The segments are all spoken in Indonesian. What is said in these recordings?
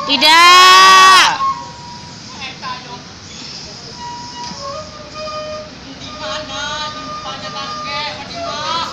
Tidak. Di mana di depannya kakek Fatimah?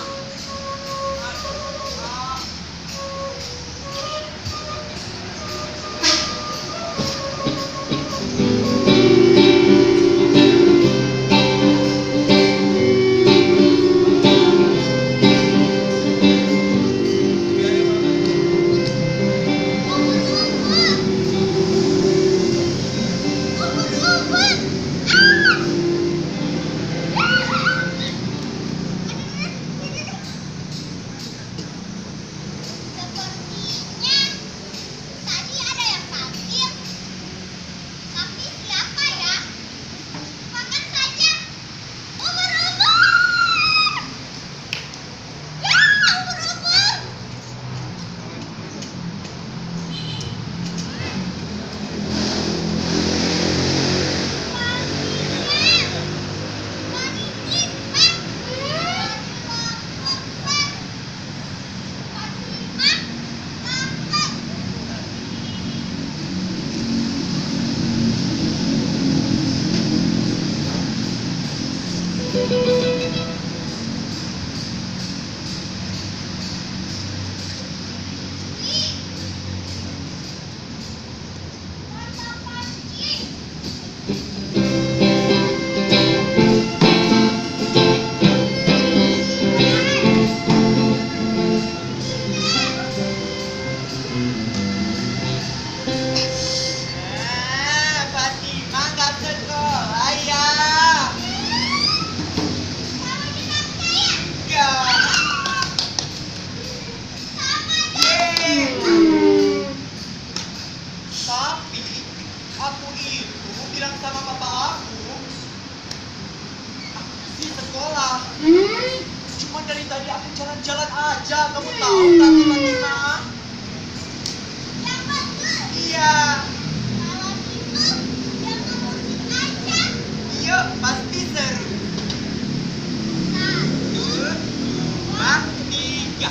Fatimah nggak sekolah ya? Tapi aku itu bilang sama papa aku di sekolah. Cuma dari tadi aku jalan-jalan aja, kamu tahu kan Fatimah? Iya. Iya, pasti seru. 1, 2, 3.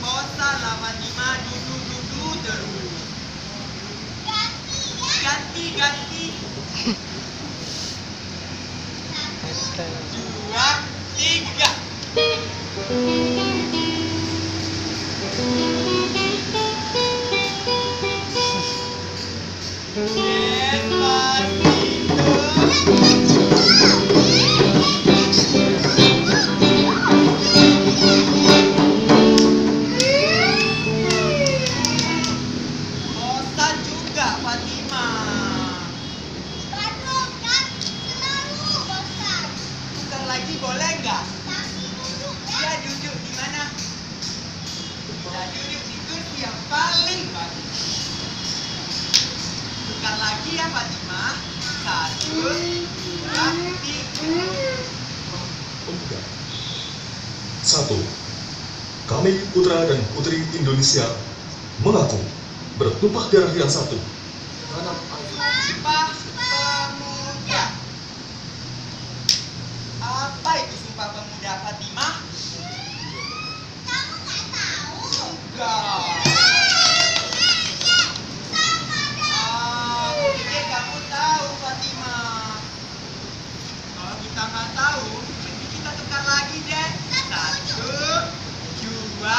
Bosan lah Fatimah, duduk terus. Ganti. 2, 3. Bosan juga Fatimah. Tukar lagi boleh nggak? Ya duduk di mana? Kita duduk di kursi yang paling bagus. Tukar lagi ya Fatimah. 1, 2, 3. Pemuda. 1. Kami putra dan putri Indonesia mengaku bertumpah darah yang satu. Tanah air. Sumpah Pemuda. Apa itu Sumpah Pemuda Fatimah? Enggak. Mungkin kamu tahu Fatimah. Kalau kita nggak tahu, nanti kita tukar lagi deh. 1, 2, 3.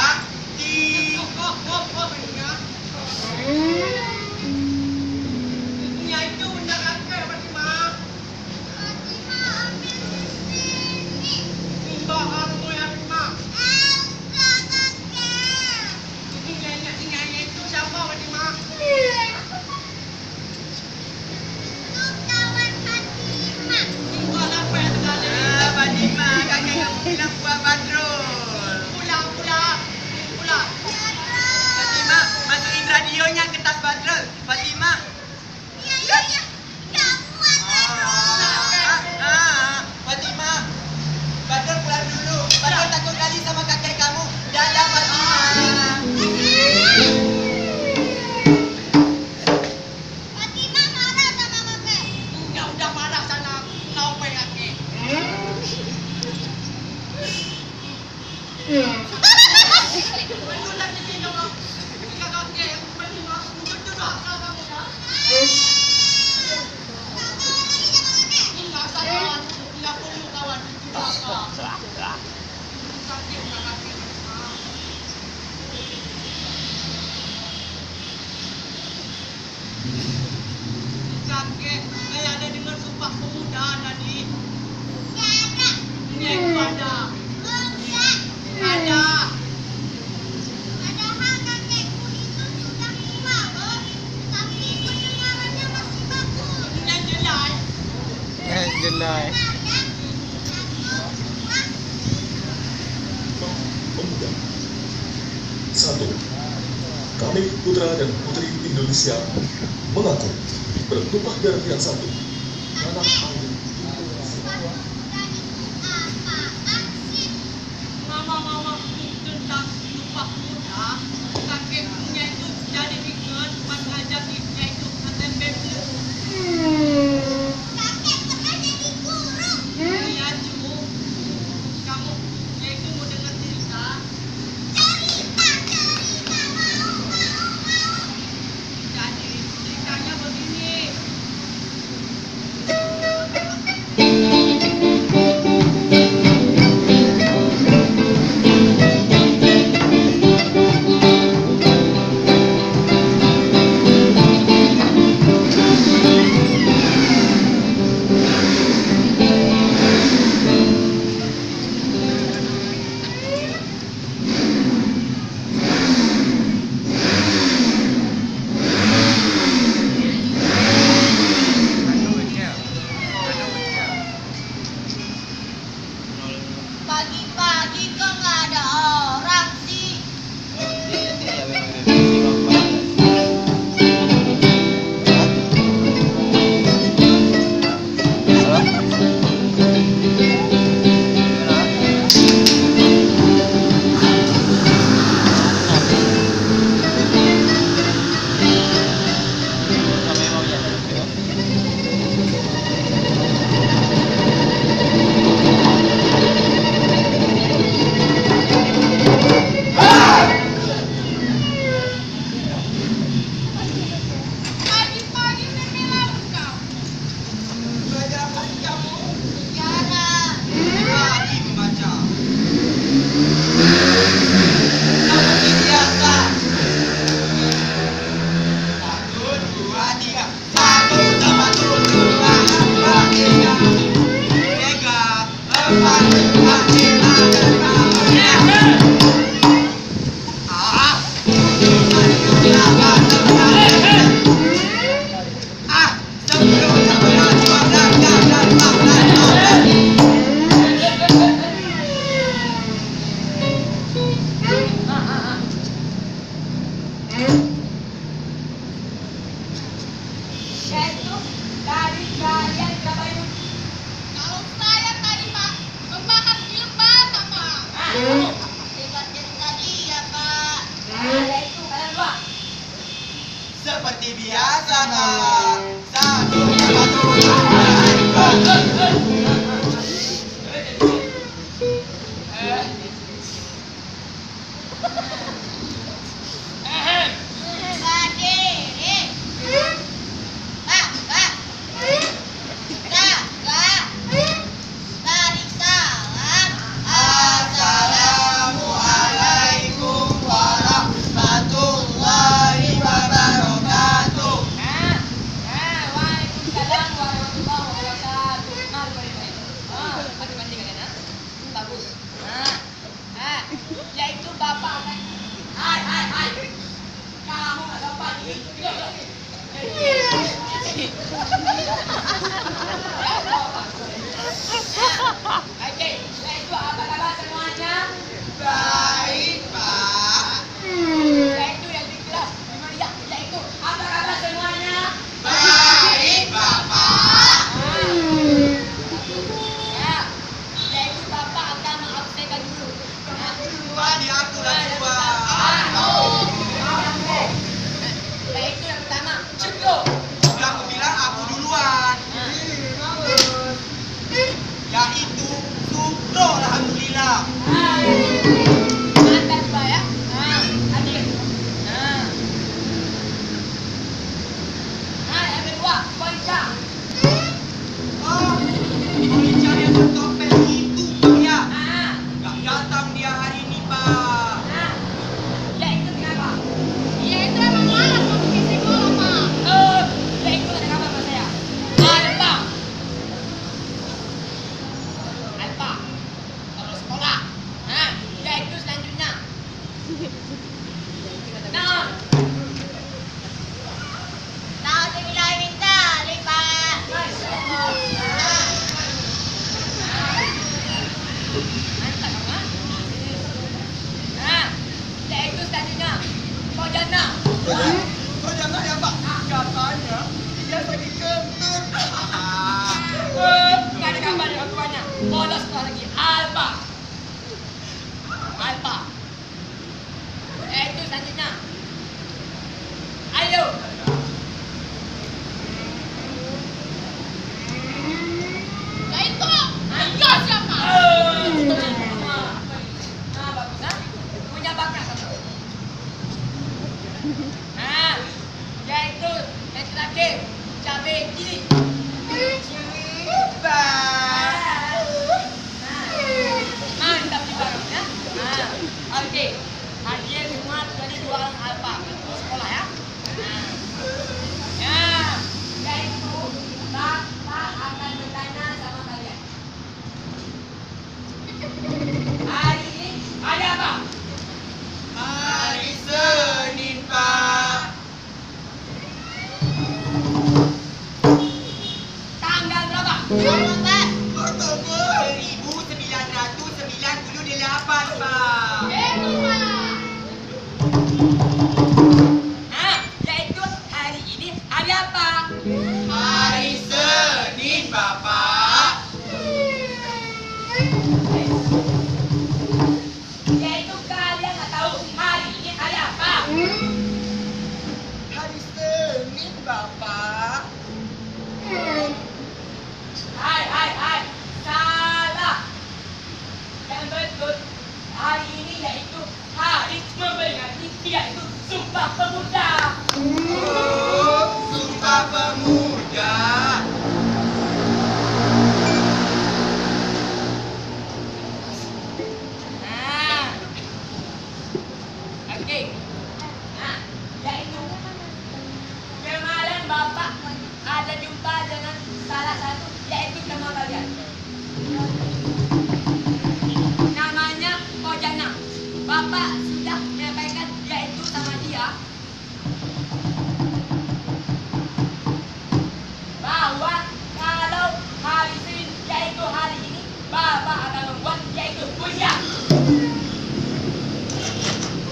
Kakek, saya ada dengar sumpah pemuda tadi. Iya, itu ada. Ada. Padahal kakekku itu sudah tua, Bos. Tapi pendengarannya masih bagus. Yang jelas. Jelai. Pemuda. 1. Kami putra dan putri Indonesia mengaku bertumpah darah yang satu. Tanah air Mama tentang sumpah pemuda. Kakek punya itu jadi ingat pas ngajak ibunya itu SMPP. Kakek pernah jadi guru. Iya, Cu. Kamu ya itu mau dengar cerita? Jadi ceritanya begini. Pagi-pagi kok nggak ada orang sih? Pagi-pagi udah melaut kau. Belajar apa sih kamu? Sejarah. Lagi membaca. Seperti biasa. 1, 2, 3. 1 sama 2, 3. 4, 5, Yaitu dari kalian berapa? Kalau saya tadi Pak membahas film Batak Pak. Hebat cerita dia Pak. Yaitu kalian dua. seperti biasa, Kak. 1 sama 2. Berdiri. Kak. Tarik salam. Assalamualaikum warahmatullahi wabarakatuh. Waalaikumsalam warahmatullahi wabarakatuh. Mari kalian. Bagus. Yaitu Bapak. Hai. Kamu ada apa ini? Oke, yaitu apa kabar semuanya? Baik, Pak. Yaitu yang di kelas yaitu apa kabar semuanya? Baik, Bapak. Ya, yaitu Bapak akan mengabsenkan dulu. Dua diatur dua. Yaitu yang pertama, cukup. Sudah aku bilang aku duluan. Yaitu syukur alhamdulillah. Mantap kamu. Nah, yaitu selanjutnya Pojana. Kau jangan ya Pak. Katanya dia sakit kentut. Nggak ada kabar dari orang tuanya. Bolos sekolah lagi. Alpa. Alpa. Yaitu selanjutnya. Ayo. Yaitu. Ayo siapa? Nah, bagus ha? Punya bakat kamu. Nah, yaitu yang terakhir. Cabai kiri. Mantap juga kamu ya. Okey. Hadiah semua dari 2 orang alfa. Untuk sekolah ya. Ya. Yaitu Bapak akan bertanya sama kalian. Hari ini ada apa? Hari Senin Pak. Tanggal berapa? Pak. Oktober 1998 Pak. Nah, yaitu hari ini hari apa? Hari Senin Bapak. Yaitu kalian nggak tahu hari ini hari apa? Hari Senin Bapak. Hai. Salah. Yang betul hari ini yaitu hari memperingati yaitu Sumpah Pemuda. Oh, Sumpah Pemuda. Nah, oke. Nah, yaitu kemarin Bapak ada jumpa dengan salah satu yaitu teman kalian. Namanya Pojana. Bapak sudah menyampaikan yaitu sama dia bahwa kalau hari Senin yaitu hari ini Bapak akan membuat yaitu ujian.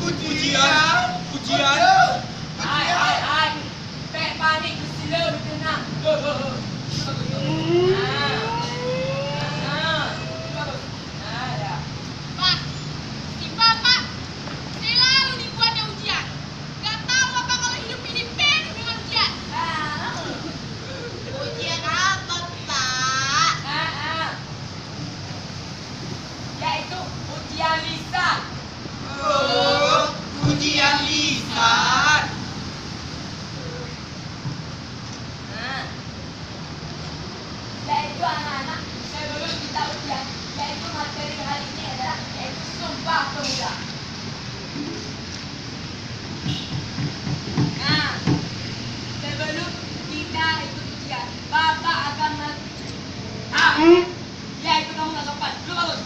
Ujian. Hai. Pek panik sila bertenang. Pak, si Bapak selalu dibuatnya ujian. Gak tahu apa kalau hidup ini penuh dengan ujian. Ujian apa, Pak? Yaitu ujian lisan. Oh, ujian lisan. Yaitu anak-anak sebelum kita ujian, yaitu materi hari ini adalah yaitu Sumpah Pemuda. Nah, sebelum kita ikut ujian, Bapak akan yaitu kamu nggak sopan, lu bagus.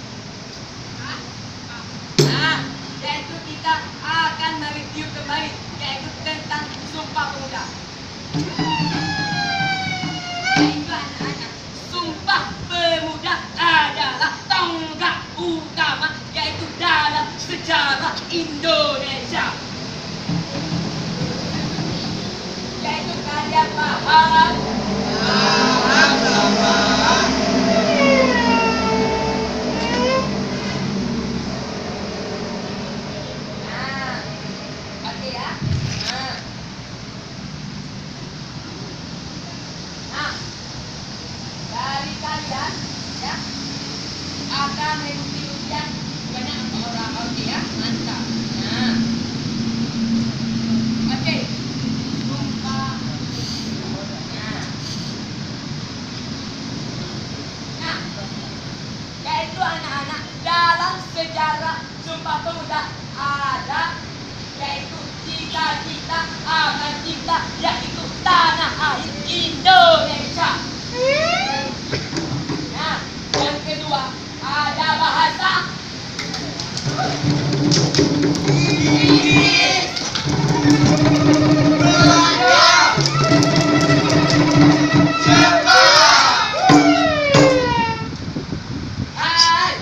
Nah, yaitu kita akan mereview kembali yaitu tentang Sumpah Pemuda. Yaitu anak-anak, Sumpah Pemuda adalah tonggak utama yaitu dalam sejarah Indonesia. Yaitu kalian paham? Paham, Bapak. Nah, oke ya. Nah, dari kalian ya akan mengikuti ujian banyak orang, oke ya, mantap. Nah, oke. Sumpah. Nah, yaitu anak-anak dalam sejarah Sumpah Pemuda ada yaitu cita-cita akan cinta yaitu tanah air Indonesia. Nah, yang kedua ada bahasa. Hai.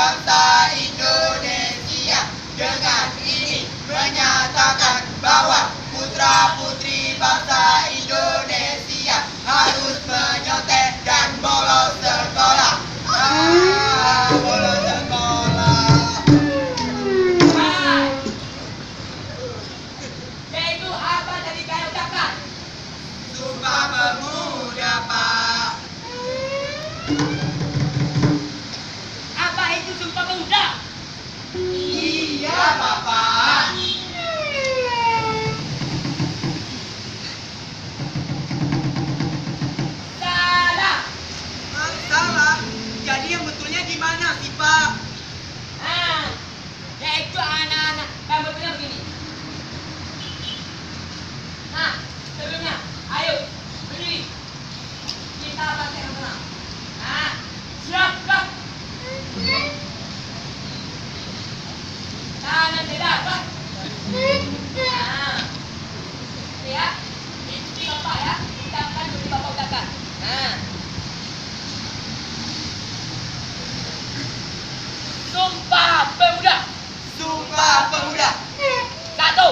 bangsa Indonesia dengan ini menyatakan bahwa putra-putri bangsa Indonesia harus menyontek dan bolos sekolah. Bolos sekolah. Itu apa tadi kau ucapkan? Sumpah Pemuda, Pak. Apa itu Sumpah Pemuda? Iya, Bapak. Salah. Salah. Jadi yang betulnya gimana sih, Pak? Yaitu anak-anak yang betulnya begini. Nah, sebelumnya, ayo berdiri. Kita baca yang tenang. Nah, siap. Kanan tidak, Pak. Nah, ya, ini Bapak ya. Ucapkan dulu Bapak ucapkan. Nah, Sumpah Pemuda. Sumpah Pemuda. Satu.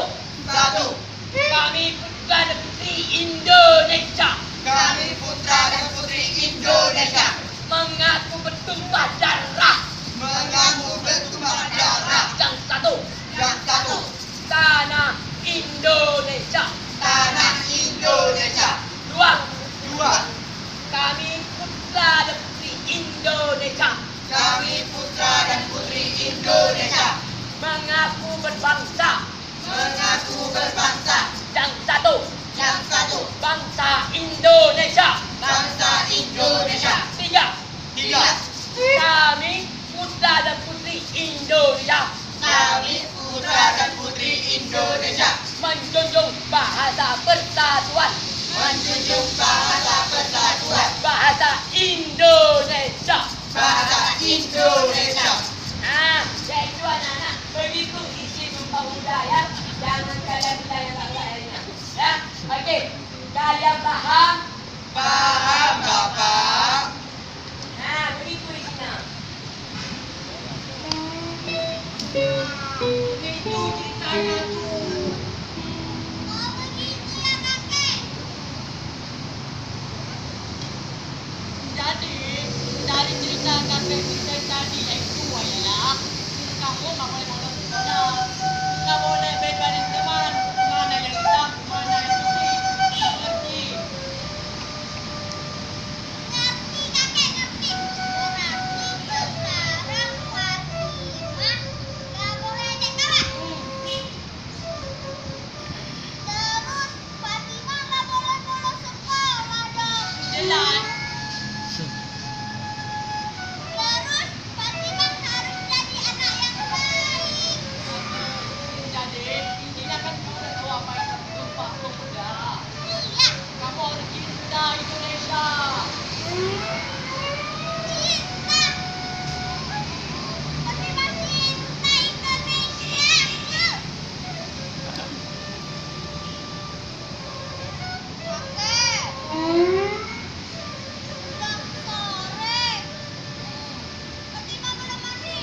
Kami putra dan putri Indonesia Kami putra dan putri Indonesia mengaku bertumpah darah. mengaku bertumpah darah. Yang satu, tanah Indonesia. Tanah Indonesia. Dua, kami putra dan putri Indonesia Kami putra dan putri Indonesia mengaku berbangsa. mengaku berbangsa. Yang satu, bangsa Indonesia. Bangsa Indonesia. Tiga, Tiga, kami putra dan putri Indonesia kami putra dan putri Indonesia menjunjung bahasa persatuan. menjunjung bahasa persatuan. Bahasa Indonesia. Bahasa Indonesia. Nah, yaitu anak-anak, begitu isi Sumpah Pemuda ya. Jangan kalian bilang yang tak lainnya. Ya, oke. Kalian paham? Paham, Bapak? Nah, begitu isinya. Itu ceritanya tuh. Oh, begitu ya, kakek. Jadi, dari cerita kakek kita tadi itu ya, kamu nggak boleh bolos sekolah, nggak boleh bedain teman, mana yang hitam, mana yang putih, ngerti? Ngerti kakek, ngerti. Berarti sekarang Fatimah nggak boleh ajak kawan. Terus Fatimah nggak boleh bolos sekolah dong. Jelas. Terus Fatimah harus jadi anak yang baik. Jadi intinya kan kamu udah tahu apa itu Sumpah Pemuda. Iya. Kamu harus cinta Indonesia. Cinta. Fatimah cinta Indonesia. Kakek. Udah sore. Fatimah belum mandi.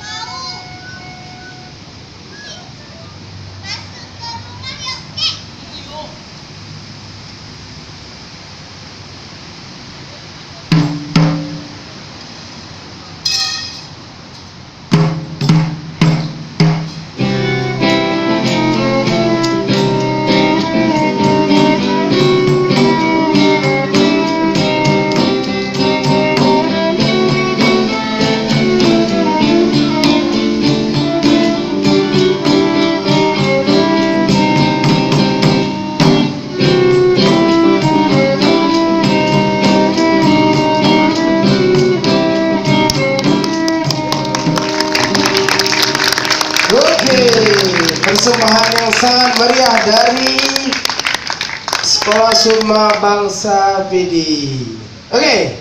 Mau. Masuk ke rumah yuk, Kek. Yuk. Oke, persembahan yang sangat meriah dari Sekolah Sukma Bangsa PD. Oke,